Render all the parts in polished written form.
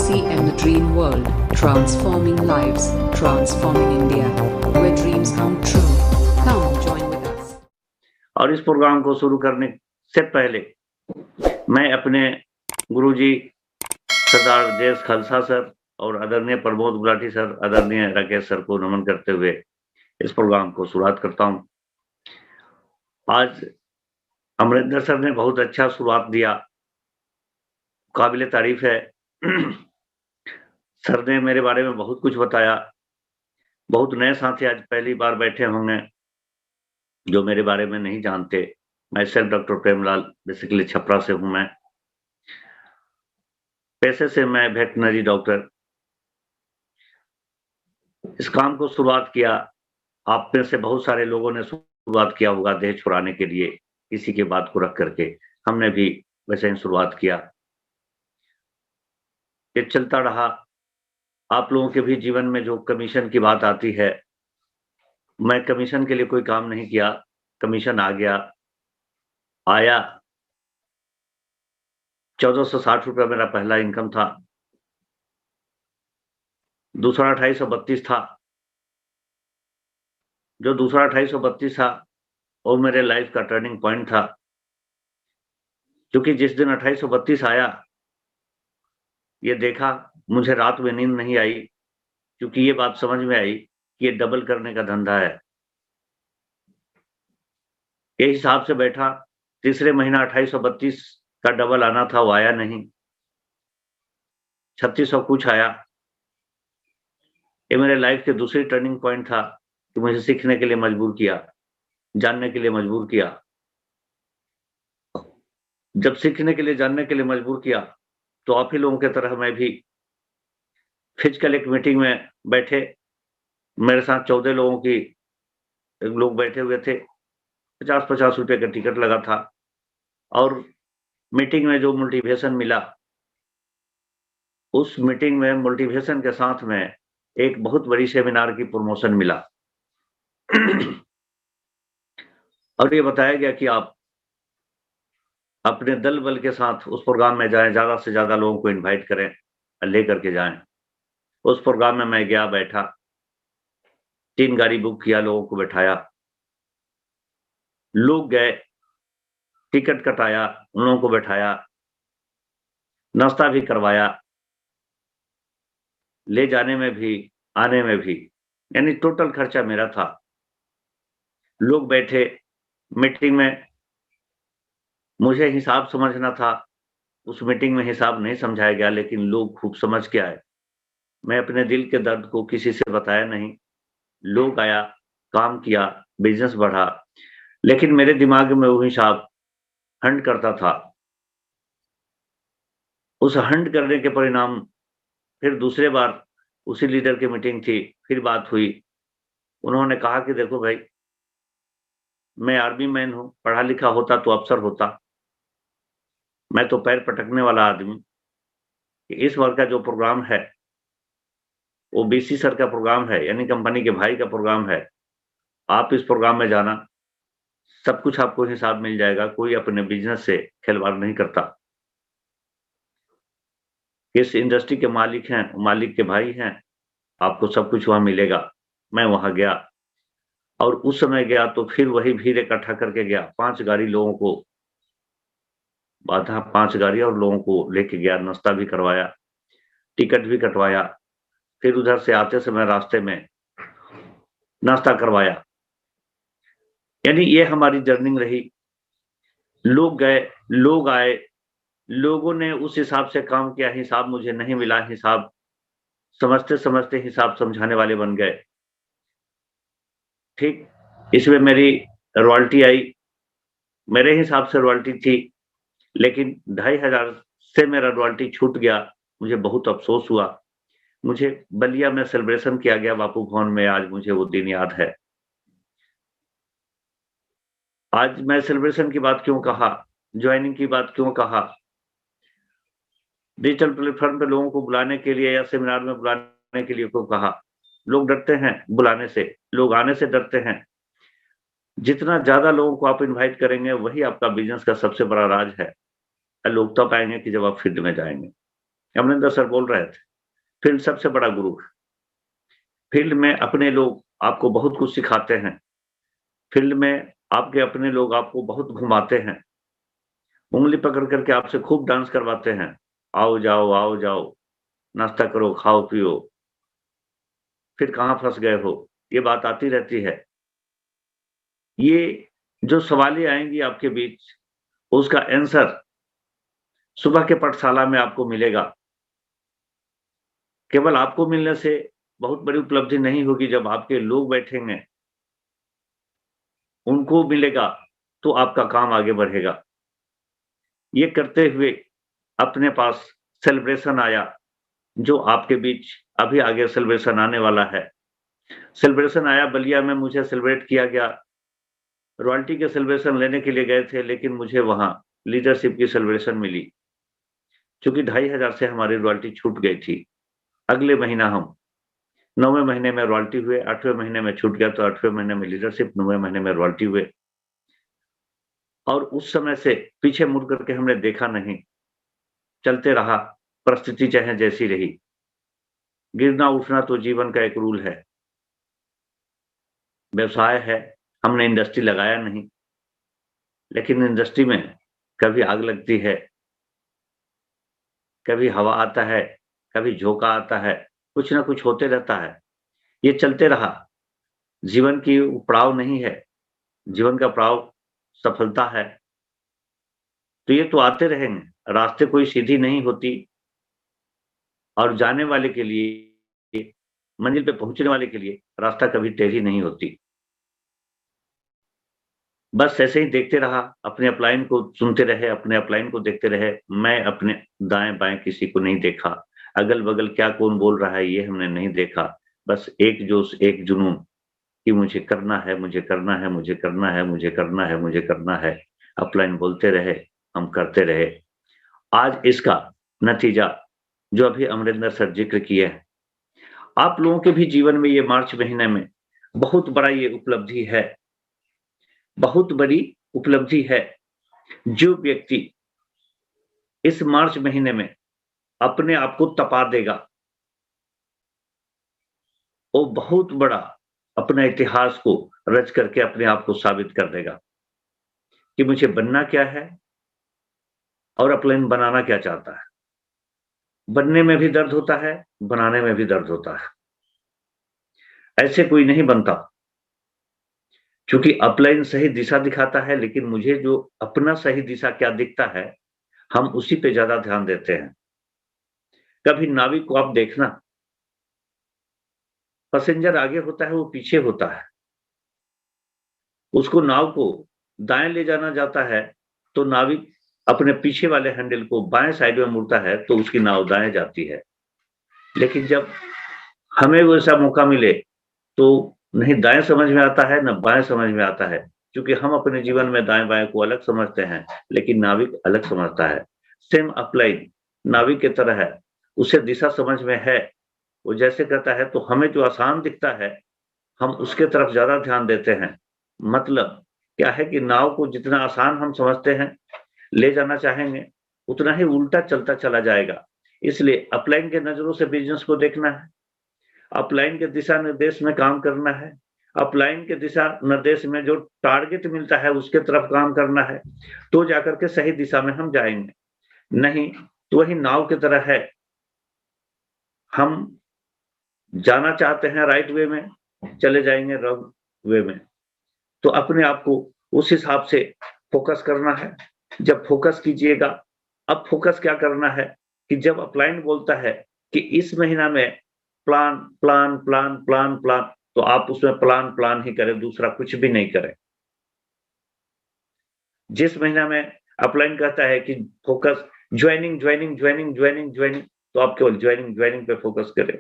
DCM The Dream World, transforming lives, transforming India, where dreams come true. Come join with us. और इस programme को शुरू करने से पहले मैं अपने गुरुजी सरदार जयेश खालसा सर और आदरणीय प्रमोद गुलाटी सर, आदरणीय राकेश सर को नमन करते हुए इस प्रोग्राम को शुरुआत करता हूं। आज अमरिंदर सर ने बहुत अच्छा शुरुआत दिया, काबिले तारीफ है। सर ने मेरे बारे में बहुत कुछ बताया। बहुत नए साथी आज पहली बार बैठे होंगे जो मेरे बारे में नहीं जानते। मैं self doctor Premlal, basically Chhapra से हूं। मैं पैसे से मैं वेटनरी डॉक्टर। इस काम को शुरुआत किया, आप में से बहुत सारे लोगों ने शुरुआत किया होगा देह छुड़ाने के लिए, किसी के बात को रख करके। हमने भी वैसे ही शुरुआत किया। ये चलता रहा। आप लोगों के भी जीवन में जो कमीशन की बात आती है, मैं कमीशन के लिए कोई काम नहीं किया। कमीशन आ गया, आया। 1460 रुपया मेरा पहला इनकम था। दूसरा 2832 था। जो दूसरा 2832 था वो मेरे लाइफ का टर्निंग पॉइंट था, क्योंकि जिस दिन 2832 आया, ये देखा, मुझे रात में नींद नहीं आई, क्योंकि ये बात समझ में आई कि ये डबल करने का धंधा है। ये हिसाब से बैठा, तीसरे महीना 2832 का डबल आना था, वो आया नहीं। 3600 कुछ आया। ये मेरे लाइफ के दूसरी टर्निंग पॉइंट था कि मुझे सीखने के लिए मजबूर किया, जानने के लिए मजबूर किया। जब सीखने के लिए, जानने के लिए मजबूर किया, तो आप ही लोगों की तरह मैं भी फिजिकल एक मीटिंग में बैठे। मेरे साथ 14 लोग बैठे हुए थे। 50-50 रुपए का टिकट लगा था। और मीटिंग में जो मोटिवेशन मिला, उस मीटिंग में मोटिवेशन के साथ में एक बहुत बड़ी सेमिनार की प्रमोशन मिला। और ये बताया गया कि आप अपने दल बल के साथ उस प्रोग्राम में जाएं, ज्यादा से ज्यादा लोगों को इनवाइट करें, लेकर के जाएं। उस प्रोग्राम में मैं गया, बैठा, 3 गाड़ी बुक किया, लोगों को बैठाया, लोग गए, टिकट कटाया, उन लोगों को बैठाया, नाश्ता भी करवाया, ले जाने में भी, आने में भी, यानी टोटल खर्चा मेरा था। लोग बैठे मीटिंग में, मुझे हिसाब समझना था। उस मीटिंग में हिसाब नहीं समझाया गया, लेकिन लोग खूब समझ के आए। मैं अपने दिल के दर्द को किसी से बताया नहीं। लोग आया, काम किया, बिजनेस बढ़ा, लेकिन मेरे दिमाग में वो हिसाब हंट करता था। उस हंट करने के परिणाम, फिर दूसरे बार उसी लीडर की मीटिंग थी, फिर बात हुई। उन्होंने कहा कि देखो भाई, मैं आर्मी मैन हूं, पढ़ा लिखा होता तो अफसर होता। मैं तो पैर पटकने वाला आदमी। इस बार का जो प्रोग्राम है वो बीसी सर का प्रोग्राम है, यानी कंपनी के भाई का प्रोग्राम है। आप इस प्रोग्राम में जाना, सब कुछ आपको हिसाब मिल जाएगा। कोई अपने बिजनेस से खिलवाड़ नहीं करता। इस इंडस्ट्री के मालिक हैं, मालिक के भाई हैं, आपको सब कुछ वहां मिलेगा। मैं वहां गया, और उस समय गया तो फिर वही भीड़ इकट्ठा करके गया। 5 गाड़ी लोगों को बांधा, 5 गाड़ी, और लोगों को लेके गया, नाश्ता भी करवाया, टिकट भी कटवाया। फिर उधर से आते समय रास्ते में नाश्ता करवाया। यानी ये हमारी जर्नी रही। लोग गए, लोग आए, लोगों ने उस हिसाब से काम किया। हिसाब मुझे नहीं मिला। हिसाब समझते समझते हिसाब समझाने वाले बन गए। ठीक, इसमें मेरी रॉयल्टी आई। मेरे हिसाब से रॉयल्टी थी, लेकिन 2500 से मेरा रॉयल्टी छूट गया। मुझे बहुत अफसोस हुआ। मुझे बलिया में सेलिब्रेशन किया गया बापू भवन में। आज मुझे वो दिन याद है। आज मैं सेलिब्रेशन की बात क्यों कहा, ज्वाइनिंग की बात क्यों कहा, डिजिटल प्लेटफॉर्म पे लोगों को बुलाने के लिए या सेमिनार में बुलाने के लिए क्यों कहा? लोग डरते हैं बुलाने से, लोग आने से डरते हैं। जितना ज्यादा लोगों को आप इनवाइट करेंगे, वही आपका बिजनेस का सबसे बड़ा राज है। लोग तब आएंगे कि जब आप फील्ड में जाएंगे। अमरिंदर सर बोल रहे थे, फील्ड सबसे बड़ा गुरु है। फील्ड में अपने लोग आपको बहुत कुछ सिखाते हैं। फील्ड में आपके अपने लोग आपको बहुत घुमाते हैं। उंगली पकड़ करके आपसे खूब डांस करवाते हैं। आओ जाओ, नाश्ता करो, खाओ पियो। फिर कहाँ फँस गए हो? ये बात आती रहती है। ये जो सवालें आएँगी आपके बीच, उसका आंसर सुबह के पाठशाला में आपको मिलेगा। केवल आपको मिलने से बहुत बड़ी उपलब्धि नहीं होगी, जब आपके लोग बैठेंगे, उनको मिलेगा, तो आपका काम आगे बढ़ेगा। ये करते हुए अपने पास सेलिब्रेशन आया, जो आपके बीच अभी आगे सेलिब्रेशन आने वाला है। सेलिब्रेशन आया बलिया में, मुझे सेलिब्रेट किया गया। रॉयल्टी के सेलिब्रेशन लेने के लिए गए थे, लेकिन मुझे वहाँ लीडरशिप की सेलिब्रेशन मिली। चूँकि 2500 से हमारी रॉयल्टी छूट गई थी। अगले महीना हम 9वें महीने में रॉयल्टी हुए, 8वें महीने में छूट गया, तो 8वें महीने में लीडरशिप, 9वें महीने में रॉयल्टी हुए। और उस समय से पीछे मुड़ करके हमने देखा नहीं, चलते रहा, परिस्थिति चाहे जैसी रही। गिरना उठना तो जीवन का एक रूल है। व्यवसाय है, हमने इंडस्ट्री लगाया नहीं, लेकिन इंडस्ट्री में कभी आग लगती है, कभी हवा आता है, कभी झोंका आता है, कुछ ना कुछ होते रहता है। ये चलते रहा। जीवन की पड़ाव नहीं है, जीवन का पड़ाव सफलता है। तो ये तो आते रहेंगे, रास्ते कोई सीधी नहीं होती, और जाने वाले के लिए, मंजिल पे पहुंचने वाले के लिए रास्ता कभी टेढ़ी नहीं होती। बस ऐसे ही देखते रहा, अपने अपलाइन को सुनते रहे, अपने अपलाइन को देखते रहे। मैं अपने दाएं-बाएं किसी को नहीं देखा, अगल-बगल क्या कौन बोल रहा है ये हमने नहीं देखा। बस एक जोश, एक जुनून कि मुझे करना है, मुझे करना है, मुझे करना है, मुझे करना है, मुझे करना है। अपलाइन बोलते रहे, हम करते रहे। आज इसका नतीजा जो अभी अमरिंदर सर जिक्र किए हैं, आप लोगों के भी जीवन में ये मार्च महीने में बहुत बड़ा ये उपलब्धि है, बहुत बड़ी उपलब्धि है। जो व्यक्ति इस मार्च महीने में अपने आप को तपा देगा, वो बहुत बड़ा अपने इतिहास को रच करके अपने आप को साबित कर देगा कि मुझे बनना क्या है और अपलाइन बनाना क्या चाहता है। बनने में भी दर्द होता है, बनाने में भी दर्द होता है। ऐसे कोई नहीं बनता, क्योंकि अपलाइन सही दिशा दिखाता है, लेकिन मुझे जो अपना सही दिशा क्या दिखता है, हम उसी पे ज़्यादा ध्यान देते हैं। कभी नाविक को आप देखना, पैसेंजर आगे होता है, वो पीछे होता है। उसको नाव को दाएँ ले जाना जाता है, तो नाविक अपने पीछे वाले हैंडल को बाएँ साइड में मुड़ता है, तो उसकी नाव दाएँ जाती है। लेकिन जब हमें वैसा मौका मिले, तो नहीं दाएँ समझ में आता है, ना बाएँ समझ में आता है, क्योंकि हम अपने जीवन में दाएँ-बाएँ को अलग समझते हैं, लेकिन नाविक अलग समझता है। सेम अपलाइन नाविक की तरह है, उसे दिशा समझ में है, वो जैसे कहता है, तो हमें जो आसान दिखता है, हम उसके तरफ ज़्यादा ध्यान देते हैं। मतलब क्या है कि नाव को जितना आसान हम समझते हैं, ले जाना चाहेंगे, उतना ही उल्टा चलता चला जाएगा। इसलिए अपलाइन के नज़रों से बिज़नेस को देखना है, अपलाइन के दिशा निर्देश में काम करना है, अपलाइन के दिशा निर्देश में जो टारगेट मिलता है, उसके तरफ काम करना है, तो जाकर के सही दिशा में हम जाएँगे। नहीं, तो वही नाव की तरह है, हम जाना चाहते हैं राइट वे में, चले जाएँगे रॉन्ग वे में। तो अपने आप को उस हिसाब से फ़ोकस करना है। जब फ़ोकस कीजिएगा, अब फ़ोकस क्या करना है कि जब अपलाइन बोलता है कि इस महीना में plan, plan, plan, plan, plan, तो आप उसमें प्लान, प्लान ही करें, दूसरा कुछ भी नहीं करें। जिस महीना में अपलाइन कहता है कि focus joining, joining, joining, joining, joining, तो आप केवल जॉइनिंग, जॉइनिंग पे फ़ोकस करें।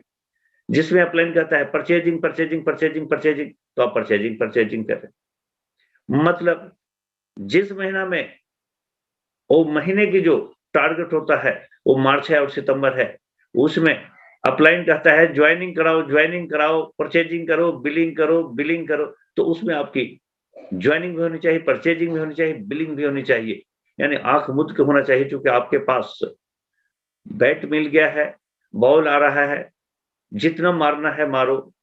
जिसमें अपलाइन कहता है परचेजिंग, परचेजिंग, परचेजिंग, परचेजिंग, तो आप परचेजिंग, परचेजिंग करें। मतलब जिस महीना में वो महीने की जो टारगेट होता है, वो मार्च है और सितंबर है, उसमें अपलाइन कहता है ज्वाइनिंग कराओ, परचेजिंग करो, बिलिंग करो, तो उसमें आपकी ज्वाइनिंग भी होनी चाहिए, परचेजिंग भी होनी चाहिए, बिलिंग भी होनी चाहिए। यानी आँख मूंद के होना चाहिए, क्योंकि आपके पास बैट मिल गया है, बॉल आ रहा है, जितना मारना है मारो,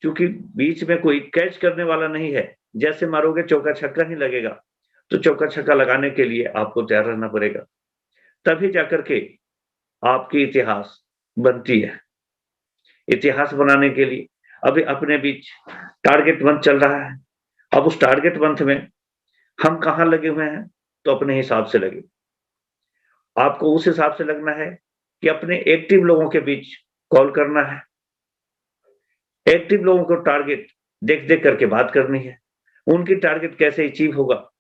क्योंकि बीच में कोई कैच करने वाला नहीं है। जैसे मारोगे चौका छक्का ही लगेगा, तो चौका छक्का लगाने के लिए आपको तैयार रहना पड़ेगा, तभी जाकर के आपकी इतिहास बनती है। इतिहास बनाने के लिए अभी अपने बीच टारगेट मंथ चल रहा है। अब उस टारगेट मंथ में हम कहाँ लगे हुए हैं, तो अपने हिसाब से लगे। आपको उस हिसाब से लगना है कि अपने एक्टिव लोगों के बीच कॉल करना है, एक्टिव लोगों को टारगेट देख-देख करके बात करनी है, उनकी टारगेट कैसे अचीव होगा,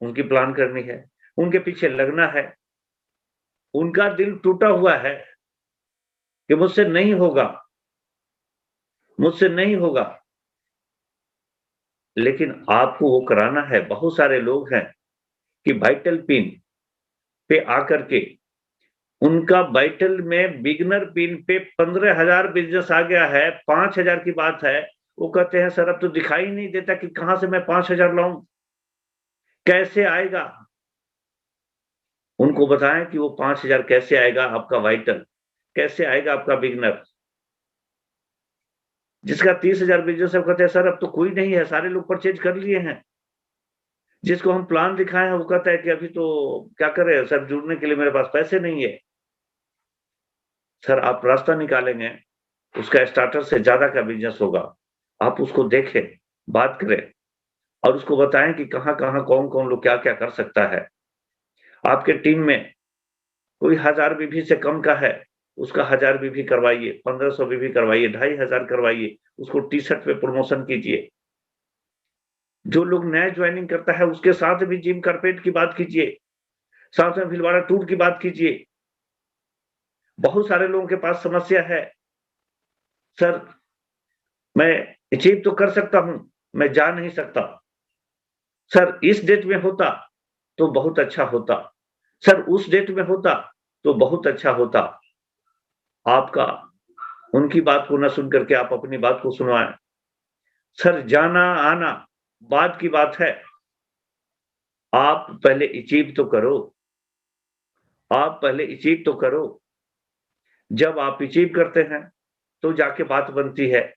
उनकी प्लान करनी है, उनके पीछे लगना है। उनका दिल टूटा हुआ है कि मुझसे नहीं होगा, मुझसे नहीं होगा, लेकिन आपको वो कराना है। बहुत सारे लोग हैं कि वाइटल पिन पे आकर के उनका वाइटल में बिगिनर पिन पे 15,000 बिजनेस आ गया है, 5,000 की बात है। वो कहते हैं सर अब तो दिखाई नहीं देता कि कहां से मैं 5,000 लाऊं, कैसे आएगा। उनको बताएं कि वो 5,000 कैसे आएगा, आपका वाइटल कैसे आएगा, आपका बिगिनर। जिसका 30,000 बिजनेस है, कहते हैं सर अब तो कोई नहीं है, सारे लोग परचेज कर लिए हैं। जिसको हम प्लान दिखाए हैं वो कहता है कि अभी तो क्या करें सर, जुड़ने के लिए मेरे पास पैसे नहीं है। सर आप रास्ता निकालेंगे, उसका स्टार्टर से ज्यादा का बिजनेस होगा। आप उसको देखें, बात करें और उसको बताएं कि कहां-कहां, कौन-कौन लोग क्या-क्या कर सकता है। आपके टीम में कोई 1000 बीवी से कम का है, उसका 1000 बीवी करवाइए, 1500 बीवी करवाइए, 2,500 करवाइए, उसको टी-शर्ट पे प्रमोशन कीजिए। जो लोग नया ज्वाइनिंग करता है उसके साथ भी जिम कारपेट की बात कीजिए, साथ में भीलवाड़ा टूर की बात कीजिए। बहुत सारे लोगों के पास समस्या है, सर मैं अचीव तो कर सकता हूं, मैं जा नहीं सकता। सर इस डेट में होता तो बहुत अच्छा होता, सर उस डेट में होता तो बहुत अच्छा होता। आपका उनकी बात को न सुन करके आप अपनी बात को सुनवाएं। सर जाना आना बाद की बात है, आप पहले अचीव तो करो, आप पहले अचीव तो करो। जब आप अचीव करते हैं तो जाके बात बनती है।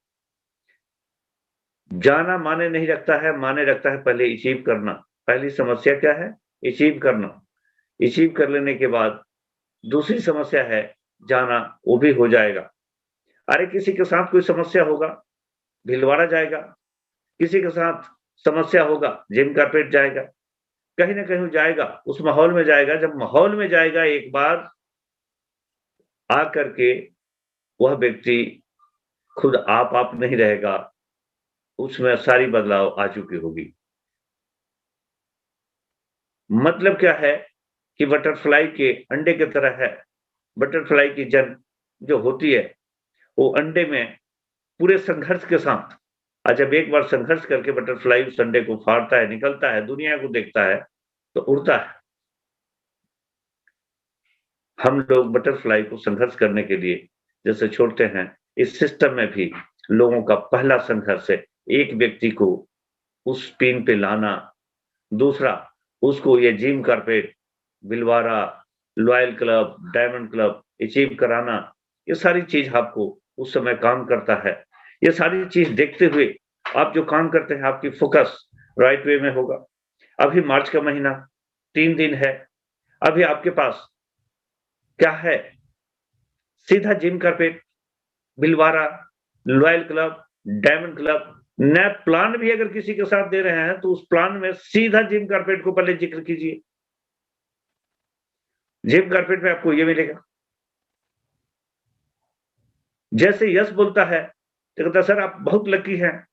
जाना माने नहीं रखता है, माने रखता है पहले अचीव करना। पहली समस्या क्या है? अचीव करना। अचीव कर लेने के बाद दूसरी समस्या है जाना, वो भी हो जाएगा। अरे किसी के साथ कोई समस्या होगा, भीलवाड़ा जाएगा, किसी के साथ समस्या होगा, जिम कारपेट जाएगा, कहीं न कहीं जाएगा, उस माहौल में जाएगा। जब माहौल में जाएगा एक बार आकर के वह व्यक्ति खुद आप नहीं रहेगा, उसमें सारी बदलाव आ चुकी होगी। मतलब क्या है कि बटरफ्लाई के अंडे की तरह है। बटरफ्लाई की जन जो होती है, वो अंडे में पूरे संघर्ष के साथ जब एक बार संघर्ष करके बटरफ्लाई उस अंडे को फाड़ता है, निकलता है, दुनिया को देखता है, तो उड़ता है। हम लोग बटरफ्लाई को संघर्ष करने के लिए जैसे छोड़ते हैं, इस सिस्टम में भी लोगों का पहला संघर्ष है, एक व्यक्ति को उस पिन पे लाना, दूसरा उसको ये gym carpet, Bhilwara, loyal club, diamond club achieve कराना, ये सारी चीज आपको उस समय काम करता है। ये सारी चीज देखते हुए आप जो काम करते हैं, आपकी फोकस राइट वे में होगा। अभी मार्च का महीना 3 दिन है, अभी आपके पास क्या है? सीधा gym carpet, Bhilwara, loyal club, diamond club. नया प्लान भी अगर किसी के साथ दे रहे हैं तो उस प्लान में सीधा जिम कारपेट को पहले जिक्र कीजिए। जिम कारपेट में आपको ये मिलेगा। जैसे यश बोलता है तो कहता है सर आप बहुत लकी हैं,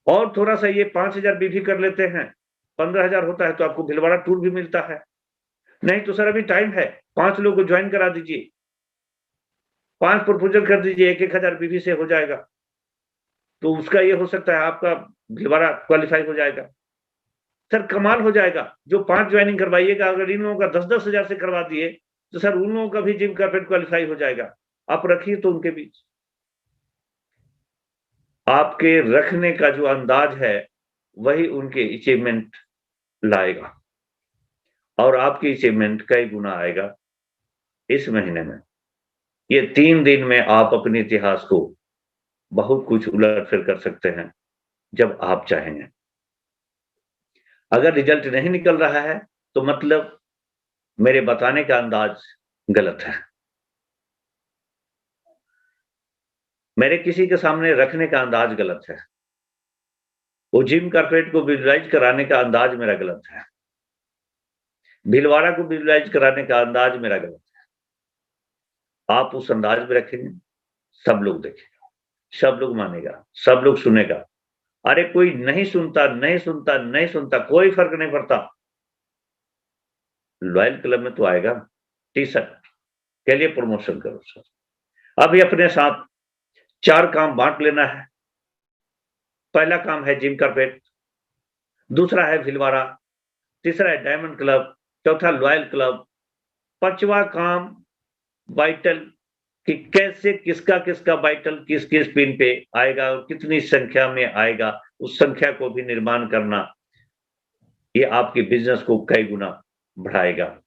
और थोड़ा-सा ये 5,000 बीवी कर लेते हैं, 15,000 होता है तो आपको भिलवाड़ा टूर भी मिलता है। नहीं तो सर अभी टाइम है, 5 लोगों को ज्वाइन करा दीजिए, 5 प्रपोज़ल कर दीजिए, 1,000 बीवी से हो जाएगा। तो उसका ये हो सकता है आपका भिलवाड़ा क्वालीफाई हो जाएगा। सर कमाल हो जाएगा, जो 5 ज्वाइनिंग करवाइएगा, अगर इन लोगों का 10-10 हज़ार से करवा दिए, तो सर उन लोगों का भी जिम कारपेट क्वालीफाई हो जाएगा। आप रखिए तो उनके बीच। आपके रखने का जो अंदाज है, वही उनके अचीवमेंट लाएगा और आपकी अचीवमेंट कई गुना आएगा। इस महीने में, ये 3 दिन में आप अपने इतिहास को बहुत कुछ उलट-फेर कर सकते हैं, जब आप चाहेंगे। अगर रिजल्ट नहीं निकल रहा है, तो मतलब मेरे बताने का अंदाज गलत है। मेरे किसी के सामने रखने का अंदाज गलत है। वो जिम कॉर्पोरेट को विजुअलाइज़ कराने का अंदाज मेरा गलत है। भीलवाड़ा को विजुअलाइज़ कराने का अंदाज मेरा गलत है। आप उस अंदाज में रखेंगे, सब लोग देखेगा, सब लोग मानेगा, सब लोग सुनेगा। अरे कोई नहीं सुनता, नहीं सुनता, नहीं सुनता, कोई फ़र्क नहीं पड़ता। लॉयल क्लब में तो आएगा, टी-शर्ट के लिए प्रमोशन करो सर। अभी अपने साथ 4 काम बाँट लेना है। पहला काम है जिम कॉर्पोरेट, दूसरा है भीलवाड़ा, तीसरा है डायमंड क्लब, चौथा लॉयल क्लब, 5वां काम वाइटल कि कैसे किसका-किसका वाइटल किस-किस पिन पे आएगा और कितनी संख्या में आएगा, उस संख्या को भी निर्माण करना। ये आपके बिज़नेस को कई गुना बढ़ाएगा।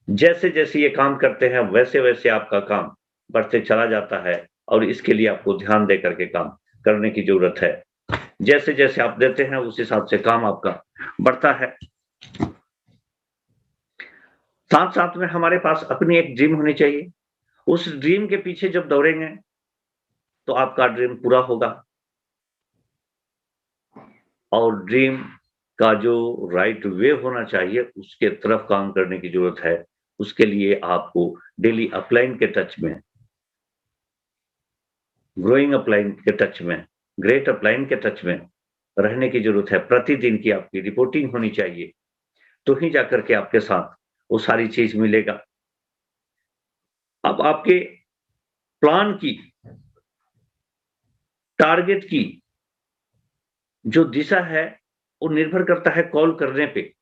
जैसे-जैसे ये काम करते हैं, वैसे-वैसे आपका काम बढ़ते चला जाता है और इसके लिए आपको ध्यान दे करके काम करने की ज़रूरत है। जैसे-जैसे आप देते हैं, उस हिसाब से काम आपका बढ़ता है। साथ-साथ में हमारे पास अपनी एक ड्रीम होनी चाहिए। उस ड्रीम के पीछे जब दौड़ेंगे, तो आपका ड्रीम पूरा होगा। और ड्रीम का जो राइट वे होना चाहिए, उसके तरफ काम करने की ज़रूरत है। उसके लिए आपको डेली अपलाइन के टच में, ग्रोइंग अपलाइन के टच में, ग्रेट अपलाइन के टच में रहने की ज़रूरत है। प्रतिदिन की आपकी रिपोर्टिंग होनी चाहिए, तो ही जाकर के आपके साथ वो सारी चीज़ मिलेगा। अब आपके प्लान की, टारगेट की जो दिशा है, वो निर्भर करता है कॉल करने पे।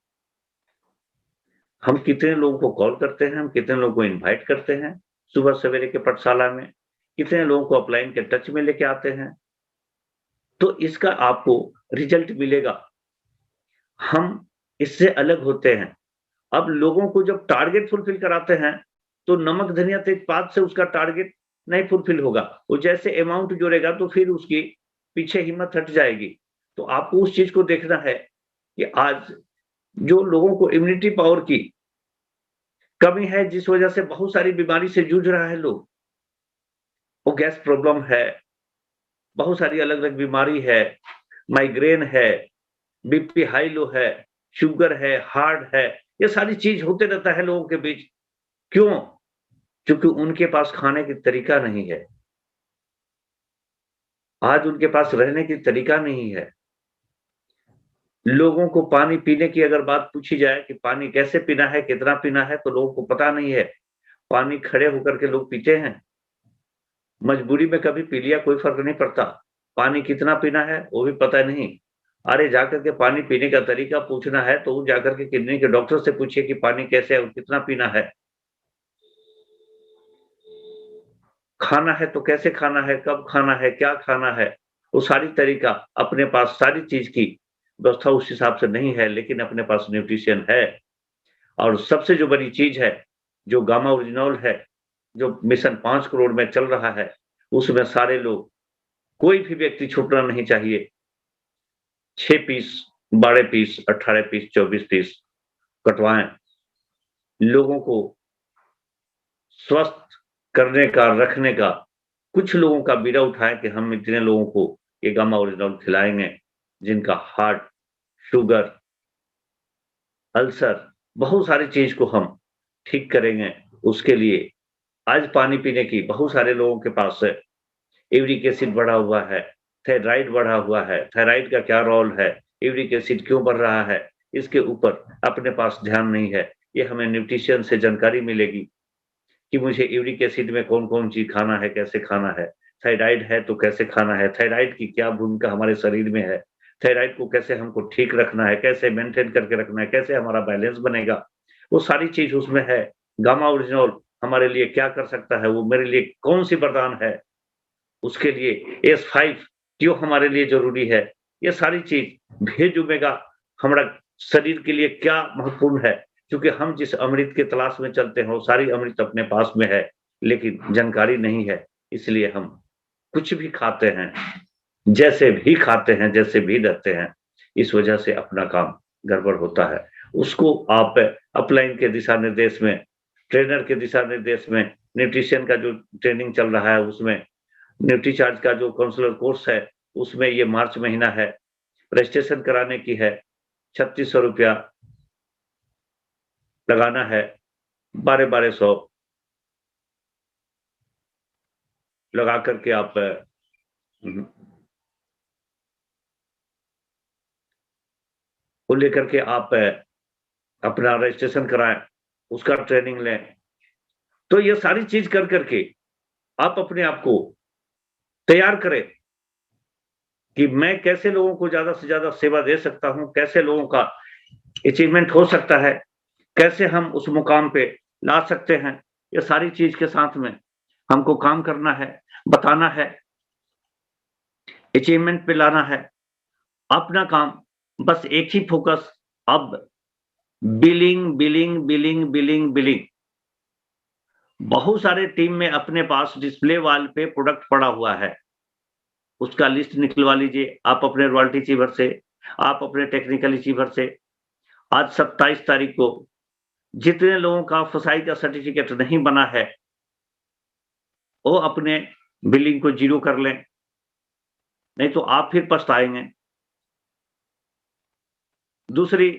हम कितने लोगों को कॉल करते हैं, हम कितने लोगों को इनवाइट करते हैं सुबह सवेरे के पाठशाला में, कितने लोगों को अपलाइन के टच में लेके आते हैं, तो इसका आपको रिजल्ट मिलेगा। हम इससे अलग होते हैं। अब लोगों को जब टारगेट फुलफिल कराते हैं, तो नमक, धनिया, तेजपात से उसका टारगेट नहीं फुलफिल होगा। वो जैसे अमाउंट जोड़ेगा, तो फिर उसकी पीछे हिम्मत हट जाएगी। तो आपको उस चीज़ को देखना है कि आज जो लोगों को इम्यूनिटी पावर की कमी है, जिस वजह से बहुत सारी बीमारी से जूझ रहा है लोग, वो गैस प्रॉब्लम है, बहुत सारी अलग-अलग बीमारी है, माइग्रेन है, बीपी हाई लो है, शुगर है, हार्ट है, ये सारी चीज़ होते रहता है लोगों के बीच। क्यों? क्योंकि उनके पास खाने की तरीका नहीं है। आज उनके पास रहने की तरीका नहीं है। लोगों को पानी पीने की अगर बात पूछी जाए कि पानी कैसे पीना है, कितना पीना है, तो लोगों को पता नहीं है। पानी खड़े होकर के लोग पीते हैं। मजबूरी में कभी पी लिया, कोई फ़र्क नहीं पड़ता। पानी कितना पीना है, वो भी पता नहीं। अरे जाकर के पानी पीने का तरीका पूछना है, तो जाकर के किडनी के डॉक्टर से पूछिए कि पानी कैसे है और कितना पीना है। खाना है तो कैसे खाना है, कब खाना है, क्या खाना है, वो सारी तरीका अपने पास, सारी चीज़ की व्यवस्था उस हिसाब से नहीं है, लेकिन अपने पास न्यूट्रिशन है। और सबसे जो बड़ी चीज़ है, जो गामा ओरिजिनोल है, जो मिशन 5 करोड़ में चल रहा है, उसमें सारे लोग, कोई भी व्यक्ति छूटना नहीं चाहिए। 6 पीस, 12 पीस, 18 पीस, 24 पीस कटवाएँ। लोगों को स्वस्थ करने का, रखने का, कुछ लोगों का बीड़ा उठाएँ कि हम इतने लोगों को ये गामा ओरिजिनोल खिलाएँगे, जिनका हार्ट, शुगर, अल्सर, बहुत सारी चीज़ को हम ठीक करेंगे। उसके लिए आज पानी पीने की बहुत सारे लोगों के पास यूरिक एसिड बढ़ा हुआ है, थायराइड बढ़ा हुआ है। थायराइड का क्या रोल है? यूरिक एसिड क्यों बढ़ रहा है? इसके ऊपर अपने पास ध्यान नहीं है। ये हमें न्यूट्रिशन से जानकारी मिलेगी कि मुझे यूरिक एसिड में कौन-कौन चीज़ खाना है, कैसे खाना है। थायराइड है तो कैसे खाना है, थायराइड की क्या भूमिका हमारे शरीर में है, थायराइड को कैसे हमको ठीक रखना है, कैसे मेंटेन करके रखना है, कैसे हमारा बैलेंस बनेगा, वो सारी चीज़ उसमें है। गामा ओरिजिनोल हमारे लिए क्या कर सकता है, वो मेरे लिए कौन-सी वरदान है, उसके लिए S5 क्यों हमारे लिए ज़रूरी है, ये सारी चीज़ भेज ओमेगा हमारा शरीर के लिए क्या महत्वपूर्ण है, क्योंकि हम जिस अमृत की तलाश में चलते हैं वो सारी अमृत अपने पास में है, लेकिन जानकारी नहीं है, इसलिए हम कुछ भी खाते हैं, जैसे भी खाते हैं, जैसे भी रहते हैं, इस वजह से अपना काम गड़बड़ होता है। उसको आप अपलाइन के दिशा निर्देश में, ट्रेनर के दिशा निर्देश में, न्यूट्रिशन का जो ट्रेनिंग चल रहा है उसमें, न्यूट्रीचार्ज का जो काउंसलर कोर्स है उसमें ये मार्च महीना है, रजिस्ट्रेशन कराने की है, 3600 रुपया लगाना है, 1200 लगा करके आप वो लेकर के आप अपना रजिस्ट्रेशन कराएं, उसका ट्रेनिंग लें। तो ये सारी चीज कर करके आप अपने आप को तैयार करें कि मैं कैसे लोगों को ज्यादा से ज्यादा सेवा दे सकता हूं, कैसे लोगों का अचीवमेंट हो सकता है, कैसे हम उस मुकाम पे ला सकते हैं। ये सारी चीज के साथ में हमको काम करना है, बताना है, अचीवमेंट पे लाना है अपना काम। बस एक ही फोकस, अब billing billing billing billing billing. बहुत सारे टीम में अपने पास डिस्प्ले वाल पे प्रोडक्ट पड़ा हुआ है, उसका लिस्ट निकलवा लीजिए आप अपने रॉयल्टी चीवर से, आप अपने टेक्निकल चीवर से। आज 27 तारीख को जितने लोगों का फसाई का सर्टिफिकेट नहीं बना है वो अपने बिलिंग को जीरो कर लें, नहीं तो आप फिर पछताएंगे। दूसरी,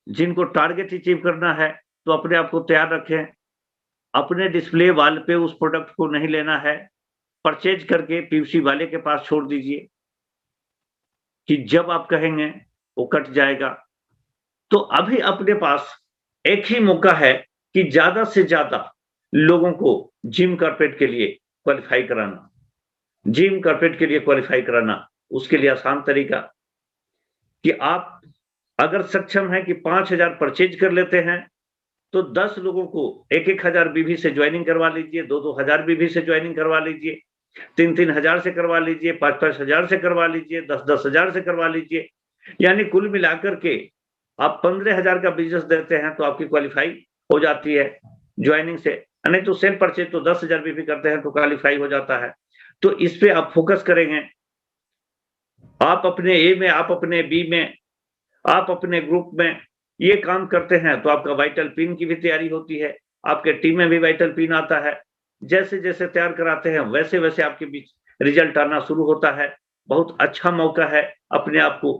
जिनको टारगेट अचीव करना है तो अपने आप को तैयार रखें, अपने डिस्प्ले वाल पे उस प्रोडक्ट को नहीं लेना है, परचेज करके पीयूसी वाले के पास छोड़ दीजिए कि जब आप कहेंगे वो कट जाएगा। तो अभी अपने पास एक ही मौका है कि ज्यादा से ज्यादा लोगों को जिम कारपेट के लिए क्वालिफाई कराना, जिम कारपेट के लिए क्वालिफाई कराना। उसके लिए आसान तरीका कि आप अगर सक्षम है कि 5000 परचेज कर लेते हैं तो 10 लोगों को 1000 बीबी से ज्वाइनिंग करवा लीजिए, 2000 बीबी से ज्वाइनिंग करवा लीजिए, 3000 से करवा लीजिए, 5000 से करवा लीजिए, 10,000 से करवा लीजिए। यानी कुल मिलाकर के आप 15,000 का बिजनेस देते हैं तो आपकी क्वालिफाई हो जाती है ज्वाइनिंग से। नहीं तो सेल परचेज तो 10,000 बीबी करते हैं तो क्वालिफाई हो जाता है। तो इस पे आप फोकस करेंगे, आप अपने ए में, आप अपने बी में, आप अपने ग्रुप में ये काम करते हैं तो आपका वाइटल पिन की भी तैयारी होती है, आपके टीम में भी वाइटल पिन आता है। जैसे जैसे तैयार कराते हैं वैसे वैसे आपके बीच रिजल्ट आना शुरू होता है। बहुत अच्छा मौका है अपने आप को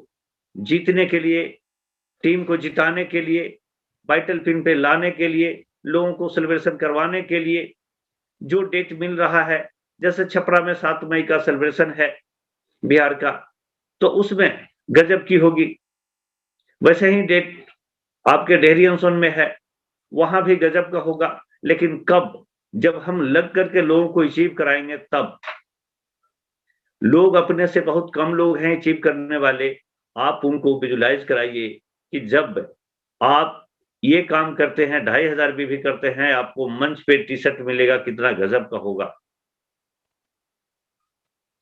जीतने के लिए, टीम को जिताने के लिए, वाइटल पिन पे लाने के लिए, लोगों को सेलिब्रेशन करवाने के लिए। जो डेट मिल रहा है, जैसे छपरा में 7 मई का सेलिब्रेशन है बिहार का, तो उसमें गजब की होगी। वैसे ही डेट आपके डेहरी अनशन में है, वहां भी गजब का होगा। लेकिन कब? जब हम लग करके लोगों को अचीव कराएंगे तब। लोग अपने से बहुत कम लोग हैं अचीव करने वाले, आप उनको विजुलाइज कराइए कि जब आप ये काम करते हैं, 2500 भी करते हैं, आपको मंच पे टी शर्ट मिलेगा, कितना गजब का होगा।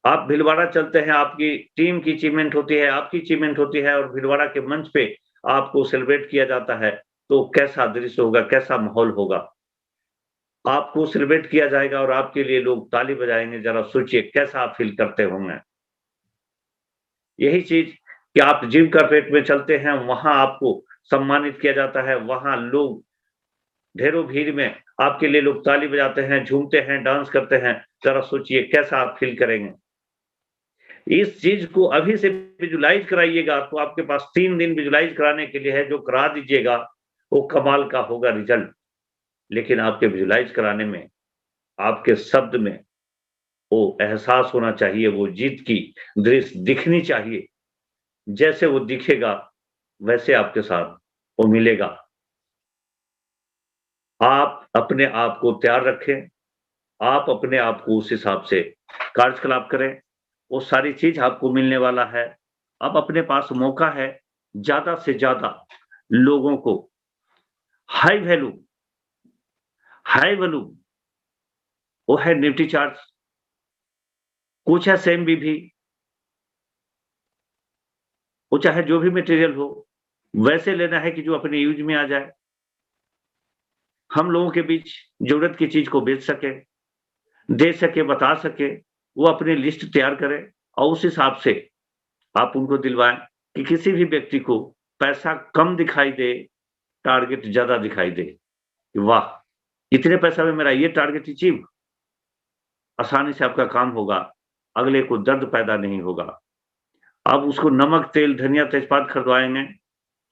आप भीलवाड़ा चलते हैं, आपकी टीम की अचीवमेंट होती है, आपकी अचीवमेंट होती है और भीलवाड़ा के मंच पे आपको सेलिब्रेट किया जाता है, तो कैसा दृश्य होगा, कैसा माहौल होगा। आपको सेलिब्रेट किया जाएगा और आपके लिए लोग ताली बजाएंगे, जरा सोचिए कैसा आप फील करते होंगे। यही चीज कि आप जिम कारपेट में चलते हैं, वहां आपको सम्मानित किया जाता है, वहां लोग ढेरों भीड़ में आपके लिए लोग ताली बजाते हैं, झूमते हैं, डांस करते हैं। जरा सोचिए कैसा आप फील करेंगे। इस चीज को अभी से विजुलाइज कराइएगा तो आपके पास 3 दिन विजुलाइज कराने के लिए है। जो करा दीजिएगा वो कमाल का होगा रिजल्ट। लेकिन आपके विजुलाइज कराने में, आपके शब्द में वो एहसास होना चाहिए, वो जीत की दृश्य दिखनी चाहिए। जैसे वो दिखेगा वैसे आपके साथ वो मिलेगा। आप अपने आप को तैयार रखें, आप अपने आप को उस हिसाब से कार्यकलाप करें, वो सारी चीज आपको मिलने वाला है। अब अपने पास मौका है ज्यादा से ज्यादा लोगों को हाई वैल्यू वो है न्यूट्रीचार्ज, कुछ है सेम भी, वो चाहे जो भी मटेरियल हो वैसे लेना है कि जो अपने यूज में आ जाए। हम लोगों के बीच जरूरत की चीज को बेच सके, दे सके, बता सके, वो अपनी लिस्ट तैयार करे और उस हिसाब से आप उनको दिलवाएं कि किसी भी व्यक्ति को पैसा कम दिखाई दे, टारगेट ज्यादा दिखाई दे कि वाह, इतने पैसा में मेरा ये टारगेट अचीव, आसानी से आपका काम होगा, अगले को दर्द पैदा नहीं होगा। आप उसको नमक, तेल, धनिया, तेजपात खरीदवाएंगे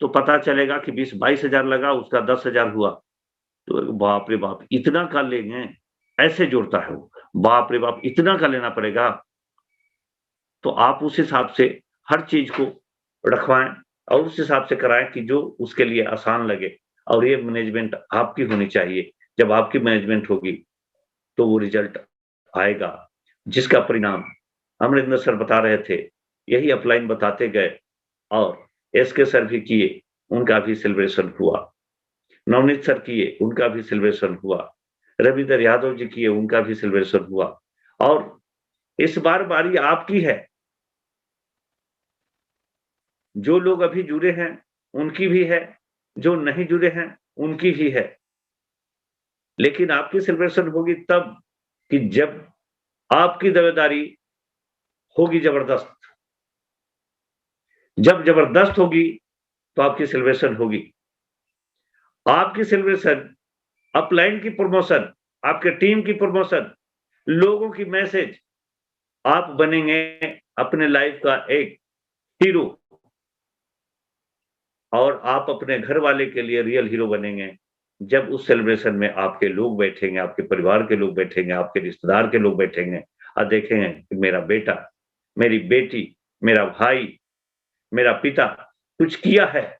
तो पता चलेगा कि 20-22 हजार लगा, उसका 10 हजार हुआ। तो बाप रे बाप, इतना का लेंगे, ऐसे जोड़ता है वो, बाप रे बाप, इतना का लेना पड़ेगा। तो आप उस हिसाब से हर चीज को रखवाएं और उस हिसाब से कराएं कि जो उसके लिए आसान लगे। और ये मैनेजमेंट आपकी होनी चाहिए। जब आपकी मैनेजमेंट होगी तो वो रिजल्ट आएगा, जिसका परिणाम अमरिंदर सर बता रहे थे, यही अपलाइन बताते गए और एसके सर भी किए, उनका भी सेलिब्रेशन हुआ। नवनीत सर किए, उनका भी सेलिब्रेशन हुआ। रविंदर यादव जी किए, उनका भी सेलिब्रेशन हुआ। और इस बार बारी आपकी है। जो लोग अभी जुड़े हैं उनकी भी है, जो नहीं जुड़े हैं उनकी भी है। लेकिन आपकी सेलिब्रेशन होगी तब कि जब आपकी दावेदारी होगी जबरदस्त। जब जबरदस्त होगी तो आपकी सेलिब्रेशन होगी। आपकी सेलिब्रेशन, अपलाइन की प्रमोशन, आपके टीम की प्रमोशन, लोगों की मैसेज, आप बनेंगे अपने लाइफ का एक हीरो और आप अपने घर वाले के लिए रियल हीरो बनेंगे जब उस सेलिब्रेशन में आपके लोग बैठेंगे, आपके परिवार के लोग बैठेंगे, आपके रिश्तेदार के लोग बैठेंगे और देखेंगे कि मेरा बेटा, मेरी बेटी, मेरा भाई, मेरा पिता कुछ किया है,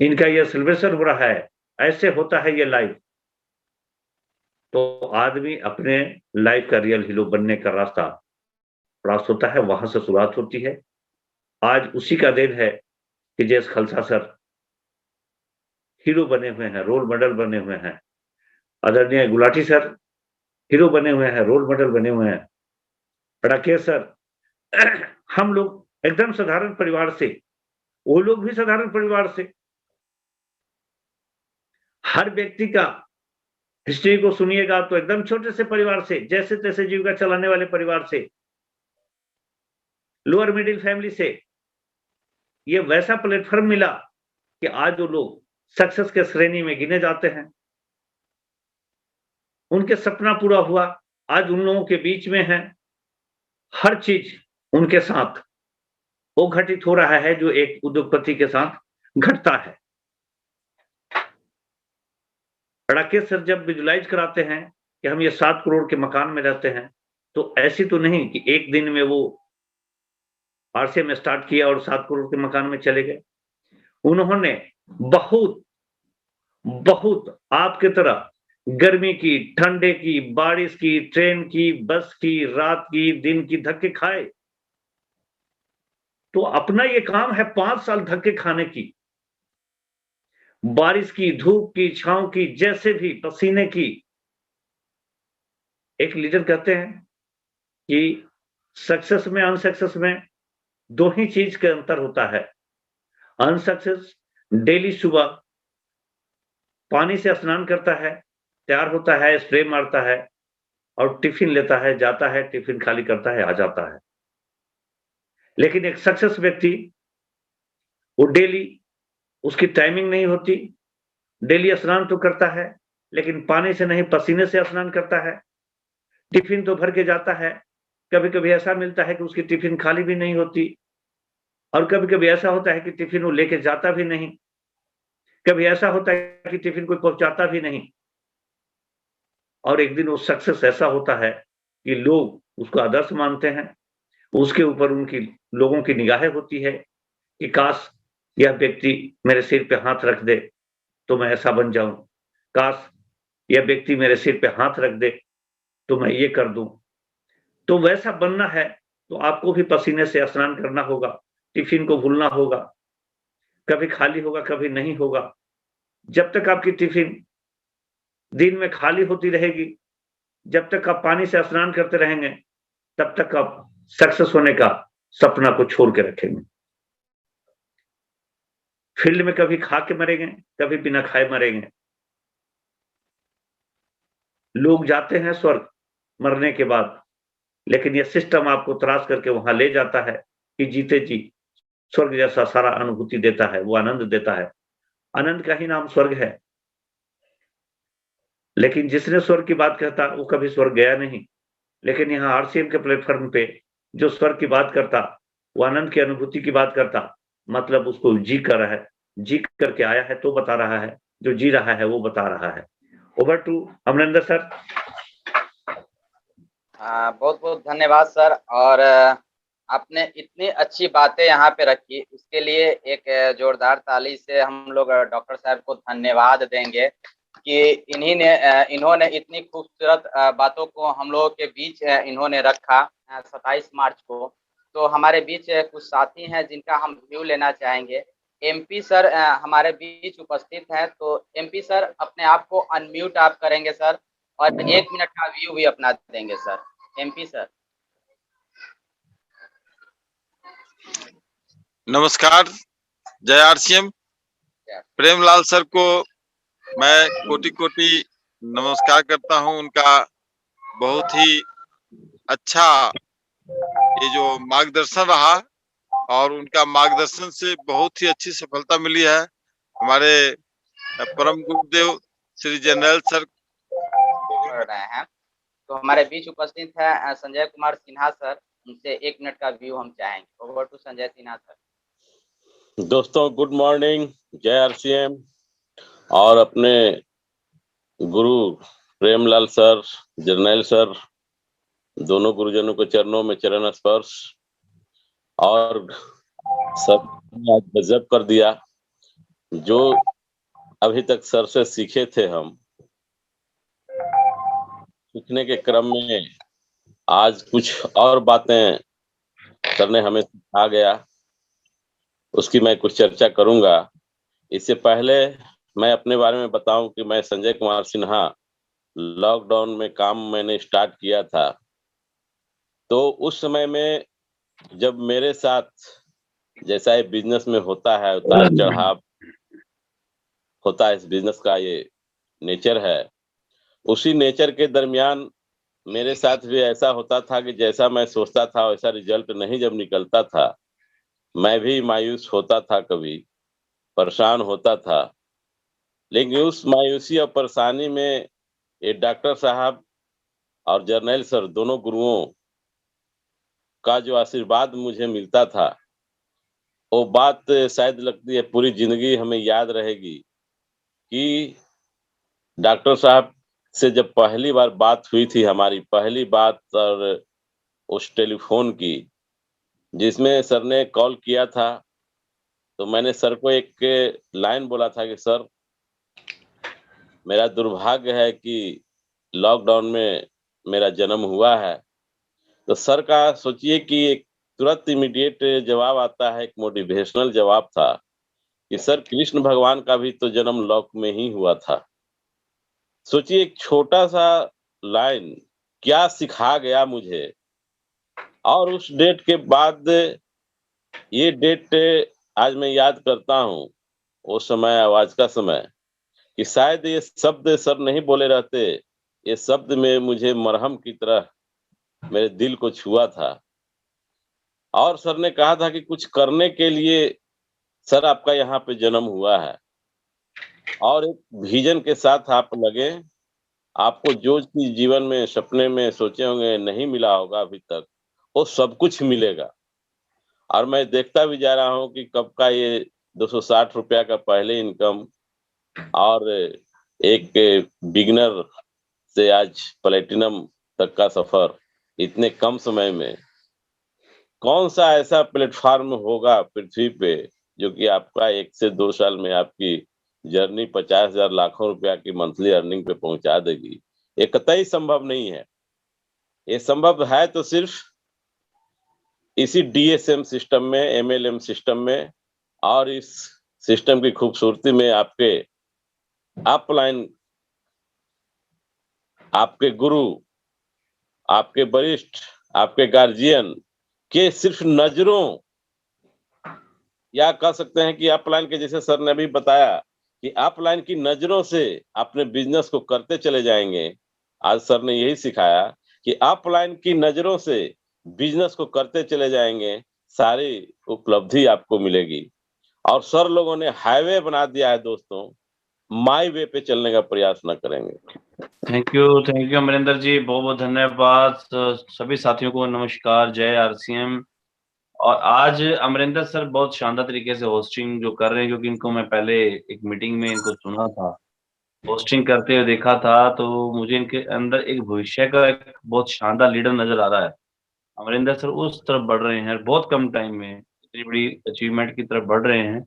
इनका यह सेलिब्रेशन हो रहा है, ऐसे होता है ये लाइफ। तो आदमी अपने लाइफ का रियल हीरो बनने का रास्ता प्राप्त होता है, वहां से शुरुआत होती है। आज उसी का दिन है कि जयेश खलसा सर हीरो बने हुए हैं, रोल मॉडल बने हुए हैं। आदरणीय गुलाटी सर हीरो बने हुए हैं, रोल मॉडल बने हुए हैं। राकेश सर हम लोग एकदम साधारण परिवार से, वो लोग भी साधारण परिवार से। हर व्यक्ति का हिस्ट्री को सुनिएगा तो एकदम छोटे से परिवार से, जैसे तैसे जीविका चलाने वाले परिवार से, लोअर मिडिल फैमिली से ये वैसा प्लेटफॉर्म मिला कि आज वो लोग सक्सेस के श्रेणी में गिने जाते हैं। उनके सपना पूरा हुआ, आज उन लोगों के बीच में है। हर चीज उनके साथ वो घटित हो रहा है जो एक उद्योगपति के साथ घटता है। राकेश सर जब विजुलाइज कराते हैं कि हम ये 7 करोड़ के मकान में रहते हैं, तो ऐसी तो नहीं कि एक दिन में वो आरसे में स्टार्ट किया और 7 करोड़ के मकान में चले गए। उन्होंने बहुत बहुत आपके तरह गर्मी की, ठंडे की, बारिश की, ट्रेन की, बस की, रात की, दिन की धक्के खाए। तो अपना ये काम है 5 साल धक्के खाने की, बारिश की, धूप की, छांव की, जैसे भी पसीने की। एक लीडर कहते हैं कि सक्सेस में अनसक्सेस में 2 ही चीज के अंतर होता है। अनसक्सेस डेली सुबह पानी से स्नान करता है, तैयार होता है, स्प्रे मारता है और टिफिन लेता है, जाता है, टिफिन खाली करता है, आ जाता है। लेकिन एक सक्सेस व्यक्ति, वो डेली, उसकी टाइमिंग नहीं होती, डेली स्नान तो करता है लेकिन पानी से नहीं, पसीने से स्नान करता है। टिफिन तो भर के जाता है, कभी-कभी ऐसा मिलता है कि उसकी टिफिन खाली भी नहीं होती और कभी-कभी ऐसा होता है कि टिफिन वो लेके जाता भी नहीं। कभी ऐसा होता है कि टिफिन कोई पहुंचाता भी नहीं। और एक दिन वो सक्सेस ऐसा होता है कि लोग उसको आदर्श मानते हैं, उसके ऊपर उनकी लोगों की निगाहें होती है कि काश यह व्यक्ति मेरे सिर पे हाथ रख दे तो मैं ऐसा बन जाऊं, काश यह व्यक्ति मेरे सिर पे हाथ रख दे तो मैं ये कर दूं। तो वैसा बनना है तो आपको भी पसीने से स्नान करना होगा, टिफिन को भूलना होगा, कभी खाली होगा, कभी नहीं होगा। जब तक आपकी टिफिन दिन में खाली होती रहेगी, जब तक आप पानी से स्नान करते रहेंगे, तब तक आप सक्सेस होने का सपना को छोड़ के रखेंगे। फील्ड में कभी खा के मरेंगे, कभी बिना खाए मरेंगे। लोग जाते हैं स्वर्ग मरने के बाद, लेकिन ये सिस्टम आपको तराश करके वहां ले जाता है कि जीते जी स्वर्ग जैसा सारा अनुभूति देता है, वो आनंद देता है। आनंद का ही नाम स्वर्ग है। लेकिन जिसने स्वर्ग की बात कहता वो कभी स्वर्ग गया नहीं। लेकिन यहाँ आरसीएम के प्लेटफॉर्म पे जो स्वर्ग की बात करता, वो आनंद की अनुभूति की बात करता, मतलब उसको जी कर रहा है, जी करके आया है तो बता रहा है, जो जी रहा है वो बता रहा है। Over to Amarinder sir. बहुत बहुत धन्यवाद सर। और आपने इतनी अच्छी बातें यहाँ पे रखी, उसके लिए एक जोरदार ताली से हम लोग डॉक्टर साहब को धन्यवाद देंगे कि इन्होंने इतनी खूबसूरत बातों को हम लोगों के बीच इन्होंने रखा 27 मार्च को। तो हमारे बीच कुछ साथी हैं जिनका हम व्यू लेना चाहेंगे। एमपी सर हमारे बीच उपस्थित हैं, तो एमपी सर अपने आप को अनम्यूट आप करेंगे सर, और 1 मिनट का व्यू भी अपना देंगे सर। MP sir. नमस्कार। जय आरसीएम। प्रेमलाल सर को मैं कोटि कोटि नमस्कार करता हूं। उनका बहुत ही अच्छा ये जो मार्गदर्शन रहा, और उनका मार्गदर्शन से बहुत ही अच्छी सफलता मिली है। हमारे परम गुरुदेव श्री जनरल सर कर रहे हैं, तो हमारे बीच उपस्थित है संजय कुमार सिन्हा सर। उनसे 1 मिनट का व्यू हम चाहेंगे। Over to Sanjay Sinha sir. दोस्तों गुड मॉर्निंग, जय आरसीएम। और अपने गुरु प्रेमलाल सर, जर्नैल सर, दोनों गुरुजनों के चरणों में चरण स्पर्श। और सब आज गजब कर दिया। जो अभी तक सर से सीखे थे, हम सीखने के क्रम में आज कुछ और बातें सर ने हमें सिखा गया, उसकी मैं कुछ चर्चा करूंगा। इससे पहले मैं अपने बारे में बताऊं कि मैं संजय कुमार सिन्हा, लॉकडाउन में काम मैंने स्टार्ट किया था। तो उस समय में जब मेरे साथ जैसा ये बिजनेस में होता है, उतार चढ़ाव होता है, इस बिजनेस का ये नेचर है, उसी नेचर के दरमियान मेरे साथ भी ऐसा होता था कि जैसा मैं सोचता था वैसा रिजल्ट नहीं जब निकलता था, मैं भी मायूस होता था, कभी परेशान होता था। लेकिन उस मायूसी और परेशानी में ये डॉक्टर साहब और जर्नैल सर, दोनों गुरुओं का जो आशीर्वाद मुझे मिलता था, वो बात शायद लगती है पूरी जिंदगी हमें याद रहेगी कि डॉक्टर साहब से जब पहली बार बात हुई थी, हमारी पहली बात, और उस टेलीफोन की जिसमें सर ने कॉल किया था, तो मैंने सर को एक लाइन बोला था कि सर, मेरा दुर्भाग्य है कि लॉकडाउन में मेरा जन्म हुआ है। तो सर का सोचिए कि एक तुरंत इमीडिएट जवाब आता है, एक मोटिवेशनल जवाब था कि सर, कृष्ण भगवान का भी तो जन्म लॉक में ही हुआ था। सोचिए एक छोटा सा लाइन क्या सिखा गया मुझे। और उस डेट के बाद ये डेट आज मैं याद करता हूँ, वो समय, आवाज का समय, कि शायद ये शब्द सर नहीं बोले रहते, ये शब्द में मुझे मरहम की तरह मेरे दिल को छुआ था। और सर ने कहा था कि कुछ करने के लिए सर आपका यहाँ पे जन्म हुआ है, और एक विजन के साथ आप लगे। आपको जो चीज जीवन में सपने में सोचे होंगे नहीं मिला होगा अभी तक, वो सब कुछ मिलेगा। और मैं देखता भी जा रहा हूँ कि कब का ये 260 रुपया का पहले इनकम, और एक बिगिनर से आज प्लेटिनम तक का सफर इतने कम समय में। कौन सा ऐसा प्लेटफॉर्म होगा पृथ्वी पे जो कि आपका 1 से 2 साल में आपकी जर्नी 50,000 लाखों रुपया की मंथली अर्निंग पे पहुंचा देगी? ये कतई संभव नहीं है। ये संभव है तो सिर्फ इसी डीएसएम सिस्टम में, एमएलएम सिस्टम में, और इस सिस्टम की खूबसूरती में आपके अपलाइन, आपके गुरु, आपके वरिष्ठ, आपके गार्जियन के सिर्फ नजरों, या कह सकते हैं कि अपलाइन के, जैसे सर ने अभी बताया कि अपलाइन की नजरों से अपने बिजनेस को करते चले जाएंगे, आज सर ने यही सिखाया कि अपलाइन की नजरों से बिजनेस को करते चले जाएंगे, सारी उपलब्धि आपको मिलेगी। और सर लोगों ने हाईवे बना दिया है दोस्तों, माई वे पे चलने का प्रयास न करेंगे। थैंक यू अमरिंदर जी, बहुत बहुत धन्यवाद। सभी साथियों को नमस्कार, जय आरसीएम। और आज अमरिंदर सर बहुत शानदार तरीके से होस्टिंग जो कर रहे हैं, क्योंकि इनको मैं पहले एक मीटिंग में इनको सुना था, होस्टिंग करते हुए देखा था, तो मुझे इनके अंदर एक भविष्य का एक बहुत शानदार लीडर नजर आ रहा है। अमरिंदर सर उस तरफ बढ़ रहे हैं, बहुत कम टाइम में इतनी बड़ी अचीवमेंट की तरफ बढ़ रहे हैं।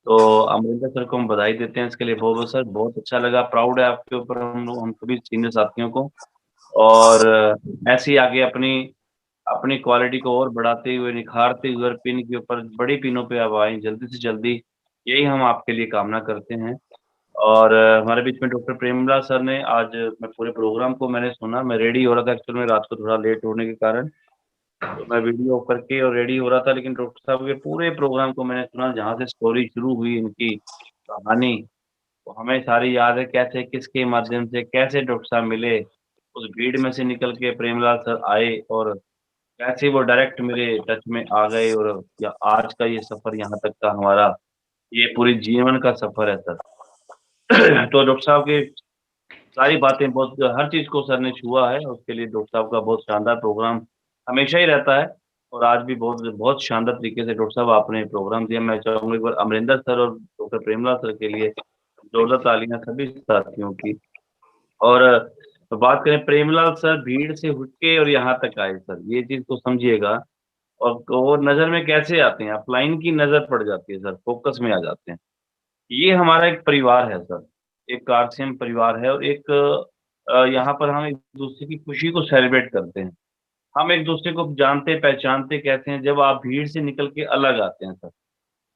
तो अमरिंदर सर को हम बधाई देते हैं इसके लिए। बहुत बहुत सर, बहुत अच्छा लगा, प्राउड है आपके ऊपर हम सभी सीनियर साथियों को। और ऐसे ही आगे अपनी क्वालिटी को और बढ़ाते हुए, निखारते हुए, पिन के ऊपर बड़ी पिनों पे आप आए जल्दी से जल्दी, यही हम आपके लिए कामना करते हैं। और हमारे बीच में डॉक्टर प्रेमलाल सर ने आज, मैं पूरे प्रोग्राम को मैंने सुना, मैं रेडी हो रहा था एक्चुअल में, रात को थोड़ा लेट होने के कारण, तो मैं वीडियो ऑफ करके और रेडी हो रहा था, लेकिन डॉक्टर साहब के पूरे प्रोग्राम को मैंने सुना, जहाँ से स्टोरी शुरू हुई इनकी कहानी, तो हमें सारी याद है कैसे, किसके माध्यम से, कैसे डॉक्टर साहब मिले, उस भीड़ में से निकल के प्रेमलाल सर आए और कैसे वो डायरेक्ट मेरे टच में आ गए। और या आज का ये सफर यहाँ तक का हमारा, ये पूरी जीवन का सफर है सर। तो डॉक्टर साहब की सारी बातें, बहुत हर चीज को सर ने छुआ है, उसके लिए डॉक्टर साहब का बहुत शानदार प्रोग्राम हमेशा ही रहता है। और आज भी बहुत बहुत शानदार तरीके से डॉक्टर साहब आपने प्रोग्राम दिया। मैं चाहूंगा एक बार अमरिंदर सर और डॉक्टर प्रेमलाल सर के लिए जोरदार तालियां सभी साथियों की। और बात करें, प्रेमलाल सर भीड़ से उठ के और यहाँ तक आए सर, ये चीज को समझिएगा। और नजर में कैसे आते हैं, अपलाइन की नजर पड़ जाती है सर, फोकस में आ जाते हैं। ये हमारा एक परिवार है सर, एक आरसीएम परिवार है। और एक यहाँ पर हम एक दूसरे की खुशी को सेलिब्रेट करते हैं। हम एक दूसरे को जानते पहचानते कैसे हैं, जब आप भीड़ से निकल के अलग आते हैं सर।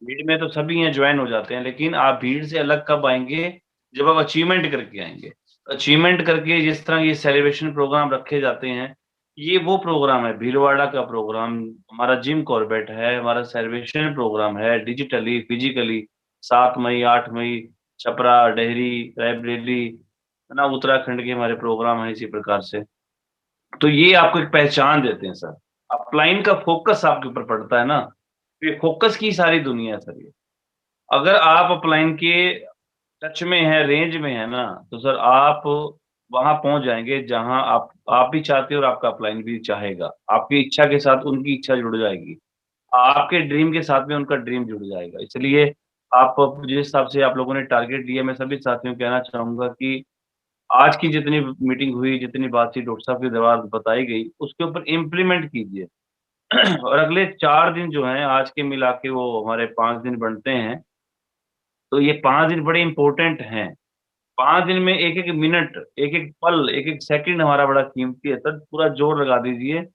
भीड़ में तो सभी यहाँ ज्वाइन हो जाते हैं, लेकिन आप भीड़ से अलग कब आएंगे, जब आप अचीवमेंट करके आएंगे। अचीवमेंट करके जिस तरह ये सेलिब्रेशन प्रोग्राम रखे जाते हैं, ये वो प्रोग्राम है, भीलवाड़ा का प्रोग्राम, हमारा जिम कॉर्बेट है, हमारा सेलिब्रेशन प्रोग्राम है, डिजिटली फिजिकली 7 मई 8 मई छपरा, डेहरी, रायबरेली, है ना, उत्तराखंड के हमारे प्रोग्राम है इसी प्रकार से। तो ये आपको एक पहचान देते हैं सर। अपलाइन का फोकस आपके ऊपर पड़ता है ना, ये फोकस की सारी दुनिया है सर। ये अगर आप अपलाइन के टच में है, रेंज में है ना, तो सर आप वहां पहुंच जाएंगे जहां आप भी चाहते हो और आपका अपलाइन भी चाहेगा। आपकी इच्छा के साथ उनकी इच्छा जुड़ जाएगी, आपके ड्रीम के साथ में उनका ड्रीम जुड़ जाएगा। इसलिए आप जिस हिसाब से आप लोगों ने टारगेट दिया, मैं सभी साथियों को कहना चाहूंगा कि आज की जितनी मीटिंग हुई, जितनी बातचीत डॉक्टर साहब के द्वारा बताई गई, उसके ऊपर इम्प्लीमेंट कीजिए। और अगले 4 दिन जो हैं, आज के मिला के वो हमारे 5 दिन बनते हैं, तो ये 5 दिन बड़े इंपॉर्टेंट हैं। 5 दिन में एक एक मिनट, एक एक पल, एक एक सेकंड हमारा बड़ा कीमती है सर। पूरा जोर लगा दीजिए,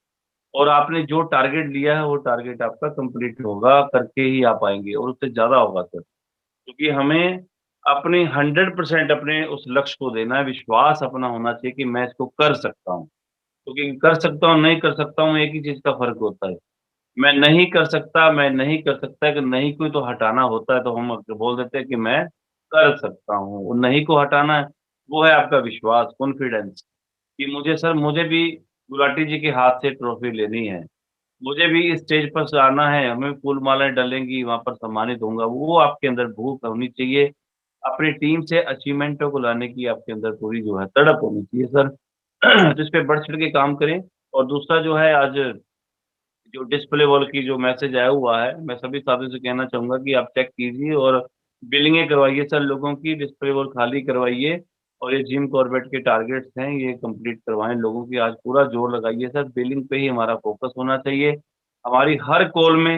और आपने जो टारगेट लिया है वो टारगेट आपका कंप्लीट होगा, करके ही आप आएंगे, और उससे ज्यादा होगा सर। क्योंकि हमें अपने 100% अपने उस लक्ष्य को देना है, विश्वास अपना होना चाहिए कि मैं इसको कर सकता हूँ। क्योंकि कर सकता हूँ, नहीं कर सकता हूँ, एक ही चीज का फर्क होता है। मैं नहीं कर सकता, मैं नहीं कर सकता, कि नहीं कोई तो हटाना होता है, तो हम बोल देते हैं कि मैं कर सकता हूँ। वो नहीं को हटाना है, वो है आपका विश्वास, कॉन्फिडेंस, कि मुझे भी गुलाटी जी के हाथ से ट्रॉफी लेनी है, मुझे भी इस स्टेज पर से आना है, हमें फूल मालाएं डलेंगी, वहां पर सम्मानित होऊंगा। वो आपके अंदर भूख होनी चाहिए, अपनी टीम से अचीवमेंटों को लाने की आपके अंदर पूरी जो है तड़प होनी चाहिए सर। तो इस पे बढ़ चढ़ के काम करें। और दूसरा जो है, आज जो डिस्प्ले वॉल की जो मैसेज आया हुआ है, मैं सभी साथियों से कहना चाहूंगा कि आप चेक कीजिए और बिलिंगें करवाइए सर, लोगों की डिस्प्ले वॉल खाली करवाइए। और ये जिम कॉर्बेट के टारगेट्स हैं, ये कंप्लीट करवाएं लोगों की। आज पूरा जोर लगाइए सर, बिलिंग पे ही हमारा फोकस होना चाहिए। हमारी हर कॉल में,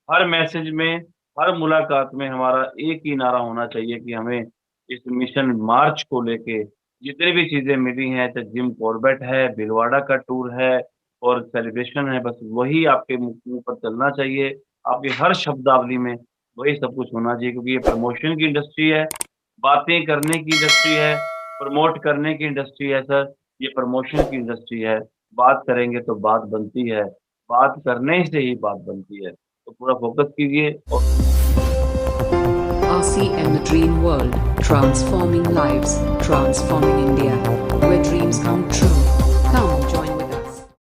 हर मैसेज में, हर मुलाकात में हमारा एक ही नारा होना चाहिए कि हमें इस मिशन मार्च को लेके जितनी भी चीजें मिली हैं, चाहे जिम कॉर्बेट है, भीलवाड़ा का टूर है और सेलिब्रेशन है, बस वही आपके मुंह पर चलना चाहिए। आपकी हर शब्दावली में वही सब कुछ होना चाहिए, क्योंकि ये प्रमोशन की इंडस्ट्री है, बातें करने की इंडस्ट्री है, प्रमोट करने की इंडस्ट्री है सर। ये प्रमोशन की इंडस्ट्री है, बात करेंगे तो बात बनती है, बात करने से ही बात बनती है। तो पूरा फोकस कीजिए। RCM, the dream world. Transforming lives, transforming India, where dreams come true.